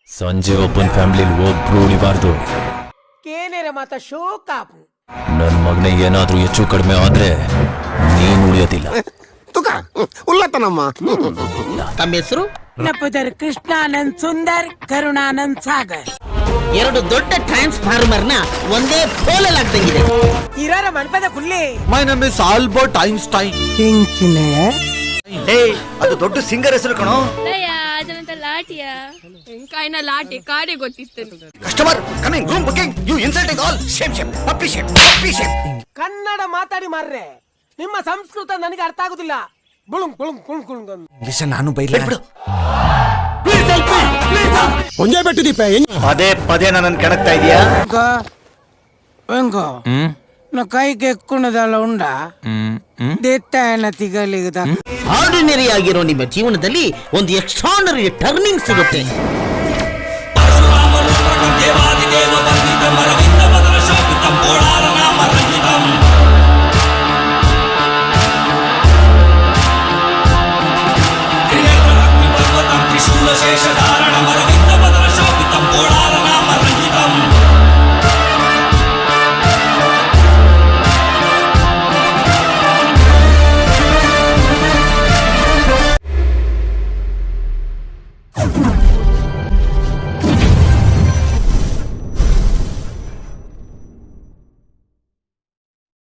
ಸಂಜೆ ಒಬ್ಬನ ಫ್ಯಾಮಿಲಿ ಒಬ್ರು ಉಳಿಬಾರ್ದು. ಕೇನೇರ ಮಾತ ಶೋಕಾಪು ನನ್ ಮಗನೇ ಏನಾದ್ರೂ ಹೆಚ್ಚು ಕಡಿಮೆ ಆದ್ರೆ ನೀನ್ ಉಳಿಯೋದಿಲ್ಲ. ತುಕ ಉಲ್ಲತ್ತನಮ್ಮ. ತಮ್ಮ ಹೆಸರು? ನಪ್ಪದರ್ ಕೃಷ್ಣಾನಂದ್ ಸುಂದರ್, ಕರುಣಾನಂದ್ ಸಾಗರ್. ಎರಡು ದೊಡ್ಡ ಟ್ರಾನ್ಸ್ಫಾರ್ಮರ್ ನ ಒಂದೇ ಪೋಲಲ್ಲಿ ಆಗ್ತಂಗಿದೆ. ಇರಾರ ಮನ್ಪದ ಕುಲ್ಲಿ my name is Albert Einstein. ಹಿಂಕಿನೇ ಅದು ದೊಡ್ಡ ಸಿಂಗರ್ ಹೆಸರು ಕಣೋ. ಅದಂತ ಲಾಟಿಯಾ ಎಂಕಾಯಿನ ಲಾಟಿ ಕಾಡೆ ಗೊತ್ತಿತ್ತು. Customer coming, room booking, you insulting all. Shame shame, puppy shame, puppy shame. Kannada ಮಾತಾಡಿ ಮಾರ್ರೆ, ನಿಮ್ಮ ಸಂಸ್ಕೃತ ನನಗೆ ಅರ್ಥ ಆಗುದಿಲ್ಲ. ಬುಳುಂಗ್ ಬುಳುಂಗ್ ಕುಳುಂಗ್ ಕುಳುಂಗ್ ಅಂದ್. ಇಂಗ್ಲಿಷ್ ನಾನು ಬೈಲ ಬಿಡು. ಒಂದೇ ಬೆಟ್ಟು ದೀಪ ಪದೇ ಪದೇ ನನ್ನ ಕೆಣಕ್ತಾ ಇದೀಯಾ? ವೆಂಕೋ ನಾ ಕೈಗೆ ಎಕ್ಕುಣದಲ್ಲ ಉಂಡ ದೇತ್ತಾಯನ ತಿಗಲಿಗದ. ಆರ್ಡಿನರಿ ಆಗಿರೋ ನಿಮ್ಮ ಜೀವನದಲ್ಲಿ ಒಂದು ಎಕ್ಸ್ಟ್ರಾರ್ಡಿನರಿ ಟರ್ನಿಂಗ್ ಸಿಗುತ್ತೆ.